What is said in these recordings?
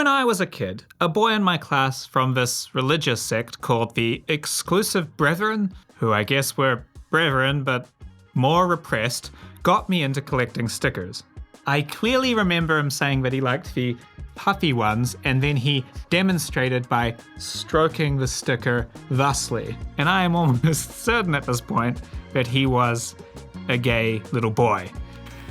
When I was a kid, a boy in my class from this religious sect called the Exclusive Brethren, who I guess were brethren but more repressed, got me into collecting stickers. I clearly remember him saying that he liked the puffy ones, and then he demonstrated by stroking the sticker thusly. And I am almost certain at this point that he was a gay little boy.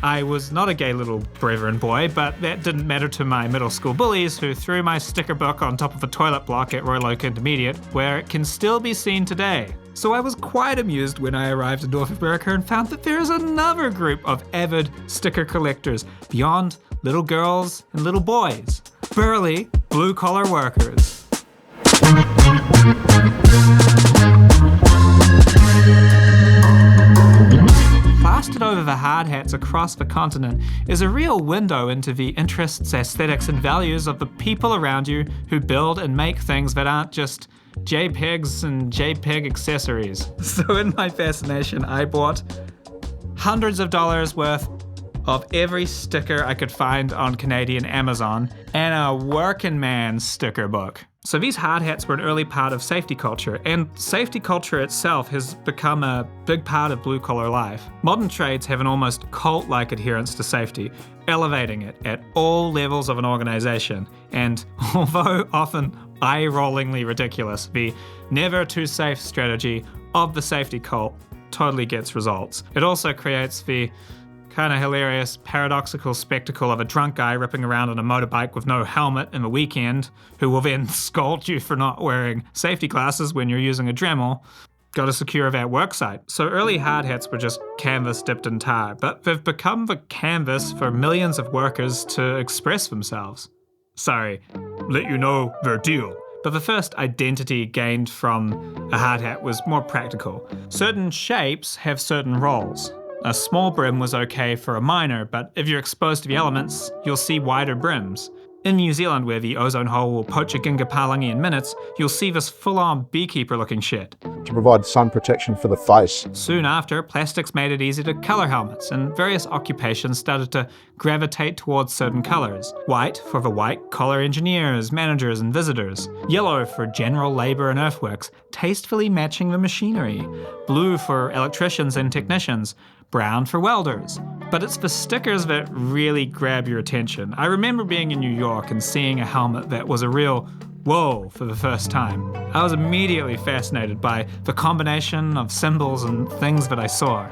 I was not a gay little brethren boy, but that didn't matter to my middle school bullies who threw my sticker book on top of a toilet block at Royal Oak Intermediate, where it can still be seen today. So I was quite amused when I arrived in North America and found that there is another group of avid sticker collectors beyond little girls and little boys. Burly, blue-collar workers. Plastered over the hard hats across the continent is a real window into the interests, aesthetics, and values of the people around you who build and make things that aren't just JPEGs and JPEG accessories. So in my fascination, I bought hundreds of dollars worth of every sticker I could find on Canadian Amazon and a working man sticker book. So these hard hats were an early part of safety culture, and safety culture itself has become a big part of blue-collar life. Modern trades have an almost cult-like adherence to safety, elevating it at all levels of an organization. And although often eye-rollingly ridiculous, the never-too-safe strategy of the safety cult totally gets results. It also creates the kind of hilarious, paradoxical spectacle of a drunk guy ripping around on a motorbike with no helmet in the weekend, who will then scold you for not wearing safety glasses when you're using a Dremel. Got to secure that worksite. So early hard hats were just canvas dipped in tar, but they've become the canvas for millions of workers to express themselves. Sorry, let you know their deal. But the first identity gained from a hard hat was more practical. Certain shapes have certain roles. A small brim was okay for a miner, but if you're exposed to the elements, you'll see wider brims. In New Zealand, where the ozone hole will poach a Ginga Palangi in minutes, you'll see this full-on beekeeper-looking shit. To provide sun protection for the face. Soon after, plastics made it easy to colour helmets, and various occupations started to gravitate towards certain colours. White for the white-collar engineers, managers, and visitors. Yellow for general labour and earthworks, tastefully matching the machinery. Blue for electricians and technicians. Brown for welders. But it's the stickers that really grab your attention. I remember being in New York and seeing a helmet that was a real whoa for the first time. I was immediately fascinated by the combination of symbols and things that I saw.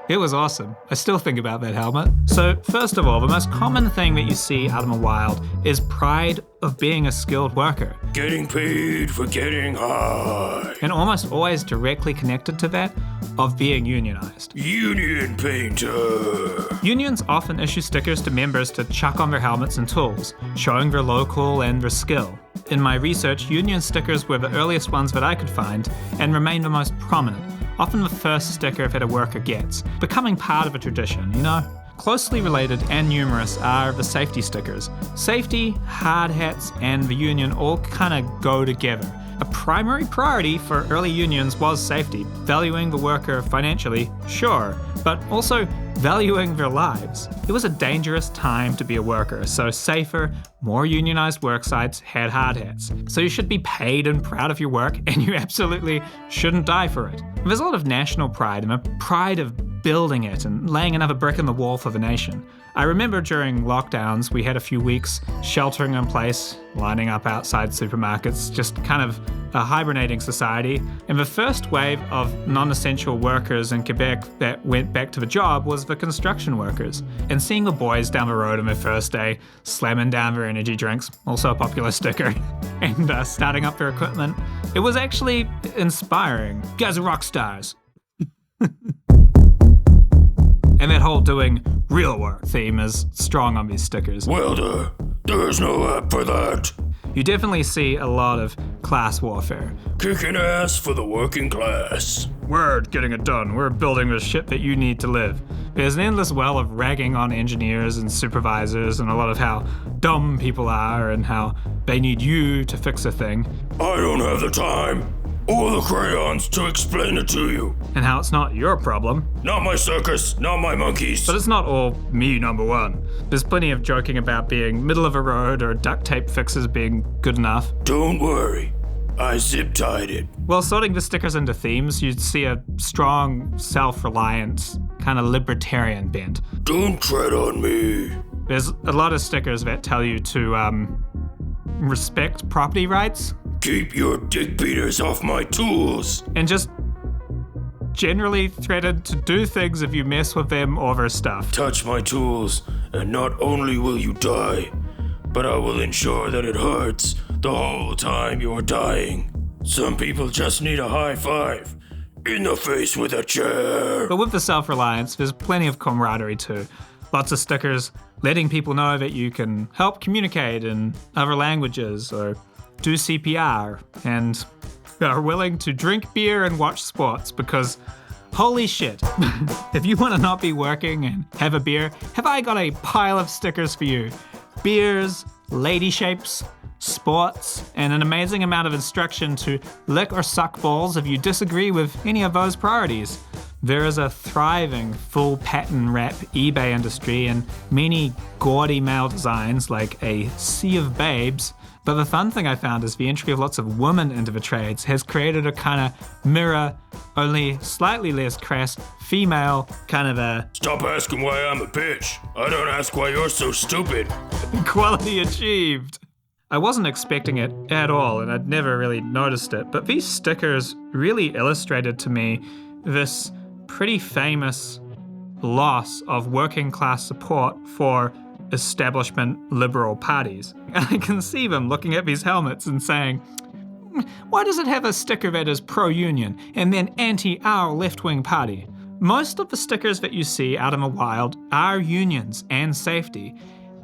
It was awesome. I still think about that helmet. So first of all, the most common thing that you see out in the wild is pride of being a skilled worker. Getting paid for getting high. And almost always directly connected to that, of being unionized. Union painter. Unions often issue stickers to members to chuck on their helmets and tools, showing their local and their skill. In my research, union stickers were the earliest ones that I could find and remain the most prominent, often the first sticker that a worker gets, becoming part of a tradition, you know? Closely related and numerous are the safety stickers. Safety, hard hats, and the union all kind of go together. A primary priority for early unions was safety, valuing the worker financially, sure, but also valuing their lives. It was a dangerous time to be a worker, so safer, more unionized work sites had hard hats. So you should be paid and proud of your work, and you absolutely shouldn't die for it. There's a lot of national pride and a pride of building it and laying another brick in the wall for the nation. I remember during lockdowns, we had a few weeks sheltering in place, lining up outside supermarkets, just kind of a hibernating society. And the first wave of non-essential workers in Quebec that went back to the job was the construction workers. And seeing the boys down the road on their first day, slamming down their energy drinks, also a popular sticker, and starting up their equipment, it was actually inspiring. You guys are rock stars. And that whole doing real work theme is strong on these stickers. Welder, there's no app for that. You definitely see a lot of class warfare. Kicking ass for the working class. We're getting it done. We're building the shit that you need to live. There's an endless well of ragging on engineers and supervisors and a lot of how dumb people are and how they need you to fix a thing. I don't have the time or the crayons to explain it to you. And how it's not your problem. Not my circus, not my monkeys. But it's not all me, number one. There's plenty of joking about being middle of a road or duct tape fixes being good enough. Don't worry, I zip-tied it. Well, sorting the stickers into themes, you'd see a strong, self-reliant, kind of libertarian bent. Don't tread on me. There's a lot of stickers that tell you to respect property rights. Keep your dick beaters off my tools. And just generally threaten to do things if you mess with them or their stuff. Touch my tools, and not only will you die, but I will ensure that it hurts the whole time you're dying. Some people just need a high five. In the face with a chair. But with the self-reliance, there's plenty of camaraderie too. Lots of stickers letting people know that you can help communicate in other languages or do CPR and are willing to drink beer and watch sports because holy shit, if you want to not be working and have a beer, have I got a pile of stickers for you. Beers, lady shapes, sports, and an amazing amount of instruction to lick or suck balls if you disagree with any of those priorities. There is a thriving full pattern wrap eBay industry and many gaudy male designs like a sea of babes. But the fun thing I found is the entry of lots of women into the trades has created a kind of mirror, only slightly less crass, female kind of a Stop asking why I'm a bitch. I don't ask why you're so stupid. quality achieved. I wasn't expecting it at all, and I'd never really noticed it, but these stickers really illustrated to me this pretty famous loss of working class support for establishment liberal parties. And I can see them looking at these helmets and saying, why does it have a sticker that is pro-union and then anti our left-wing party? Most of the stickers that you see out in the wild are unions and safety.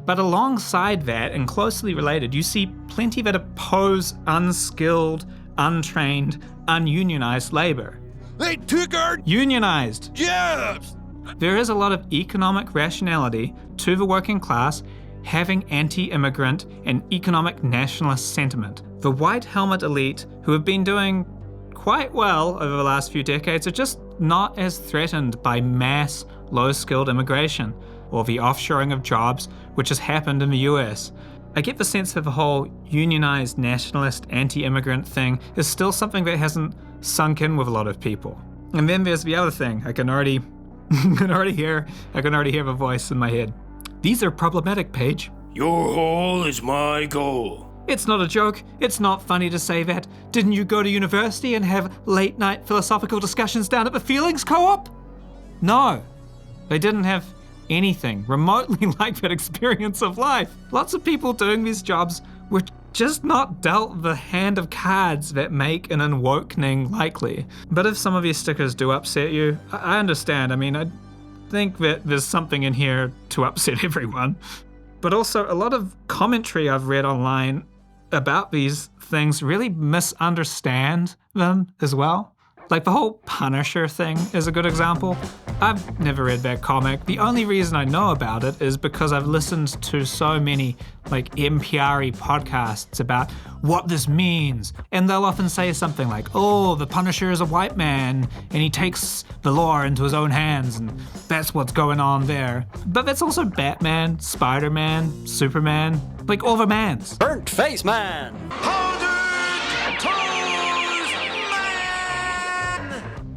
But alongside that, and closely related, you see plenty that oppose unskilled, untrained, ununionized labor. They took our Unionized! jobs! There is a lot of economic rationality to the working class having anti-immigrant and economic nationalist sentiment. The white helmet elite, who have been doing quite well over the last few decades, are just not as threatened by mass low-skilled immigration or the offshoring of jobs, which has happened in the US. I get the sense that the whole unionized nationalist anti-immigrant thing is still something that hasn't sunk in with a lot of people. And then there's the other thing. I can already hear the voice in my head. These are problematic, Paige. Your hole is my goal. It's not a joke. It's not funny to say that. Didn't you go to university and have late night philosophical discussions down at the Feelings Co-op? No, they didn't have anything remotely like that experience of life. Lots of people doing these jobs were just not dealt the hand of cards that make an awakening likely. But if some of these stickers do upset you, I understand. I mean, I think that there's something in here to upset everyone. But also, a lot of commentary I've read online about these things really misunderstand them as well. Like the whole Punisher thing is a good example. I've never read that comic. The only reason I know about it is because I've listened to so many like NPR-y podcasts about what this means. And they'll often say something like, oh, the Punisher is a white man and he takes the law into his own hands and that's what's going on there. But that's also Batman, Spider-Man, Superman, like all the mans. Burnt Face Man!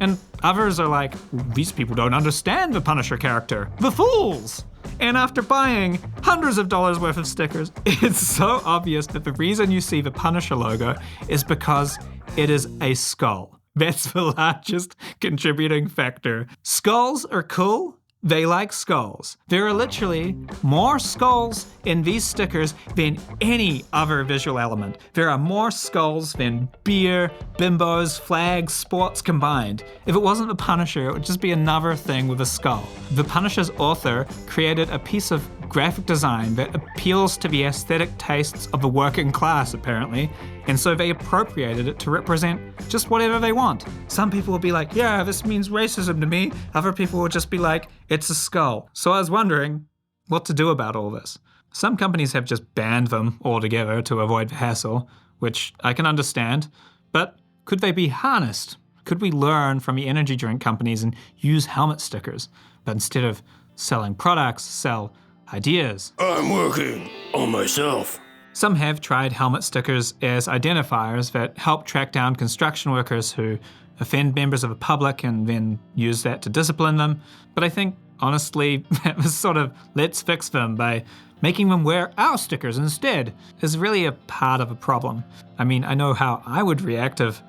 And others are like, these people don't understand the Punisher character. The fools! And after buying hundreds of dollars worth of stickers, it's so obvious that the reason you see the Punisher logo is because it is a skull. That's the largest contributing factor. Skulls are cool. They like skulls. There are literally more skulls in these stickers than any other visual element. There are more skulls than beer, bimbos, flags, sports combined. If it wasn't the Punisher, it would just be another thing with a skull. The Punisher's author created a piece of graphic design that appeals to the aesthetic tastes of the working class, apparently, and so they appropriated it to represent just whatever they want. Some people will be like, yeah, this means racism to me. Other people will just be like, it's a skull. So I was wondering what to do about all this. Some companies have just banned them altogether to avoid the hassle, which I can understand, but Could they be harnessed? Could we learn from the energy drink companies and use helmet stickers, but instead of selling products, sell ideas? I'm working on myself. Some have tried helmet stickers as identifiers that help track down construction workers who offend members of the public and then use that to discipline them. But I think, honestly, that was sort of let's fix them by making them wear our stickers instead is really a part of a problem. I mean, I know how I would react if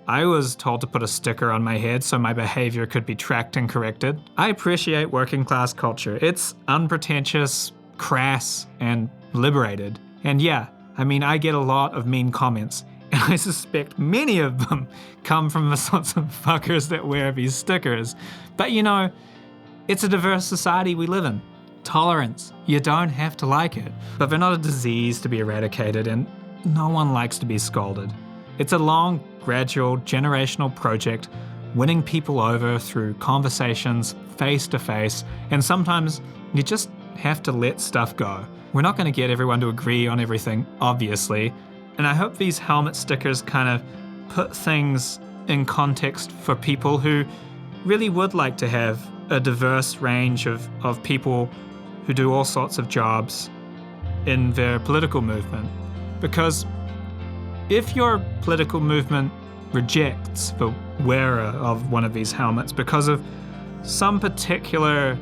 I was told to put a sticker on my head so my behavior could be tracked and corrected. I appreciate working class culture. It's unpretentious, crass, and liberated. And yeah, I mean, I get a lot of mean comments, and I suspect many of them come from the sorts of fuckers that wear these stickers. But you know, it's a diverse society we live in. Tolerance. You don't have to like it. But they're not a disease to be eradicated, and no one likes to be scolded. It's a long, gradual, generational project, winning people over through conversations, face to face, and sometimes you just have to let stuff go. We're not going to get everyone to agree on everything, obviously, and I hope these helmet stickers kind of put things in context for people who really would like to have a diverse range of people who do all sorts of jobs in their political movement. Because if your political movement rejects the wearer of one of these helmets because of some particular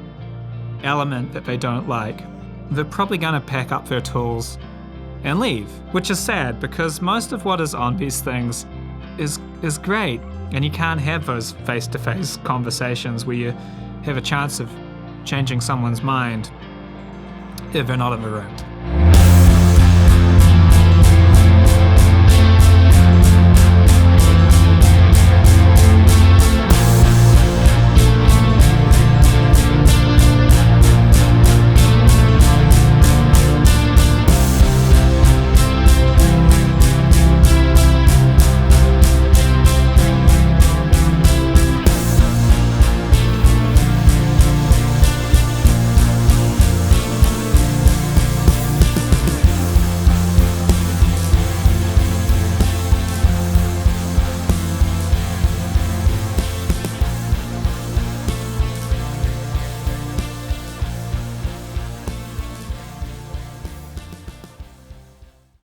element that they don't like, they're probably going to pack up their tools and leave, which is sad because most of what is on these things is great, and you can't have those face-to-face conversations where you have a chance of changing someone's mind if they're not in the room.